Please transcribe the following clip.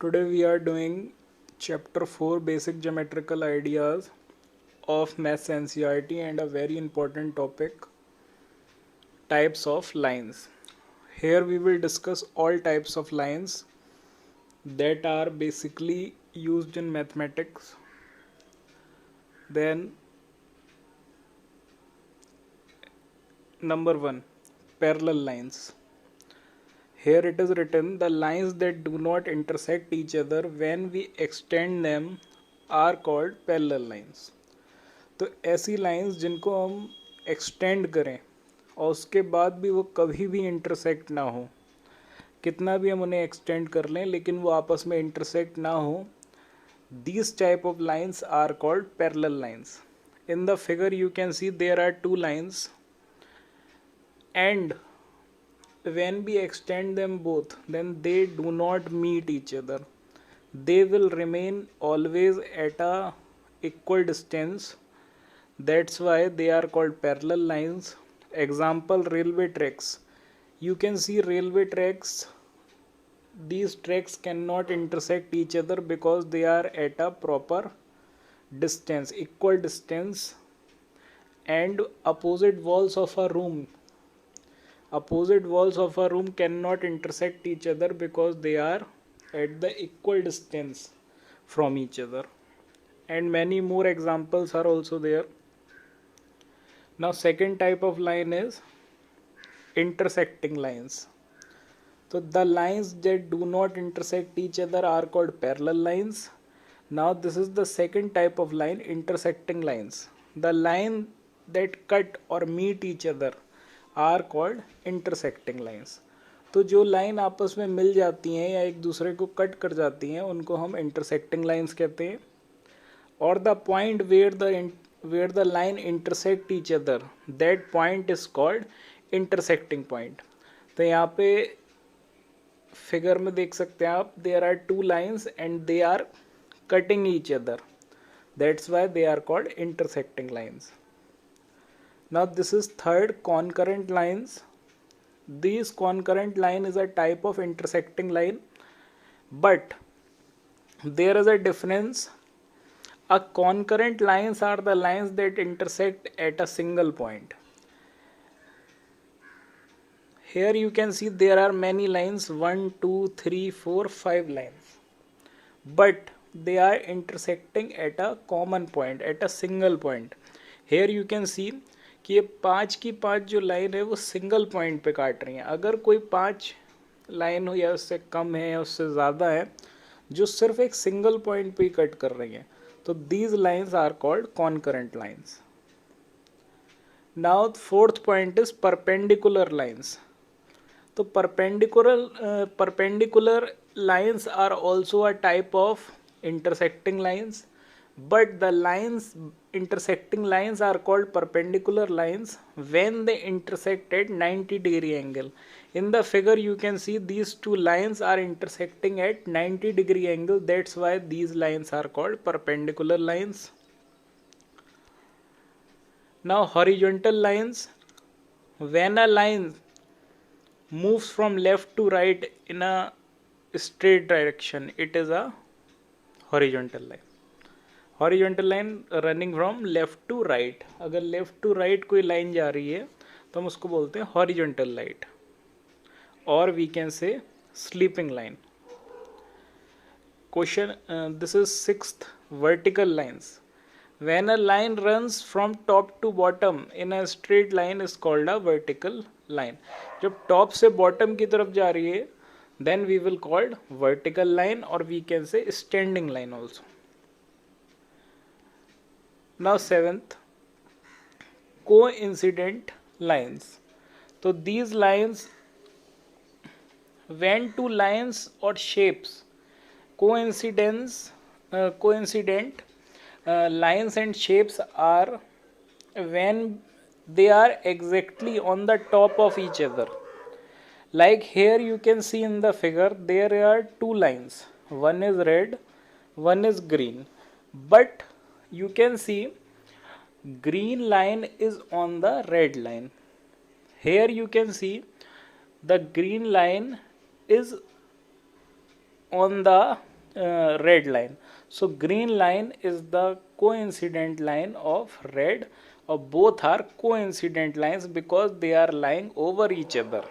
Today we are doing chapter 4 basic geometrical ideas of maths NCERT and a very important topic types of lines. Here we will discuss all types of lines that are basically used in mathematics. Then number 1, parallel lines. Here it is written the lines that do not intersect each other when we extend them are called parallel lines. तो ऐसी lines जिनको हम extend करें और उसके बाद भी वो कभी भी इंटरसेक्ट ना हो, कितना भी हम उन्हें एक्सटेंड कर लें लेकिन वो आपस में इंटरसेक्ट ना हो, these type of lines are called parallel lines. In the figure you can see there are two lines and when we extend them both then they do not meet each other. They will remain always at a equal distance. That's why they are called parallel lines. Example, railway tracks. You can see railway tracks. These tracks cannot intersect each other because they are at a proper distance, equal distance. And opposite walls of a room cannot intersect each other because they are at the equal distance from each other. And many more examples are also there. Now second type of line is intersecting lines. So the lines that do not intersect each other are called parallel lines. Now this is the second type of line, intersecting lines. The line that cut or meet each other are called intersecting lines. तो जो line आपस में मिल जाती हैं या एक दूसरे को कट कर जाती हैं उनको हम intersecting lines कहते हैं. Or the point where the line intersect each other, that point is called intersecting point. तो यहाँ पे फिगर में देख सकते हैं आप, there are two lines and they are cutting each other. That's why they are called intersecting lines. Now this is third, concurrent lines. This concurrent line is a type of intersecting line, but there is a difference. A concurrent lines are the lines that intersect at a single point. Here you can see there are many lines, 1, 2, 3, 4, 5 lines. But they are intersecting at a common point, at a single point. Here you can see कि ये 5 की 5 जो line है वो single point पे काट रही हैं. अगर कोई 5 लाइन हो या उससे कम है या उससे ज़्यादा है जो सिर्फ एक सिंगल पॉइंट पे ही कट कर रही हैं, तो these lines are called concurrent lines. Now fourth point is perpendicular lines. So perpendicular lines are also a type of intersecting lines, but the intersecting lines are called perpendicular lines when they intersect at 90-degree angle. In the figure you can see these two lines are intersecting at 90-degree angle. That's why these lines are called perpendicular lines. Now horizontal lines. When a line moves from left to right in a straight direction, it is a horizontal line. Horizontal line running from left to right. अगर left to right कोई line जा रही है तो हम उसको बोलते हैं हॉरिजॉन्टल लाइन, और we can say sleeping line. Question, this is sixth, vertical lines. When a line runs from top to bottom in a straight line is called a vertical line. जब टॉप से bottom की तरफ जा रही है then we will called vertical line, और we can say standing line also. Now seventh, coincident lines. So these lines, when two lines or shapes coincident lines and shapes are when they are exactly on the top of each other. Like here you can see in the figure there are two lines, one is red, one is green, but you can see green line is on the red line. Here you can see the green line is on the red line. So green line is the coincident line of red, or both are coincident lines because they are lying over each other.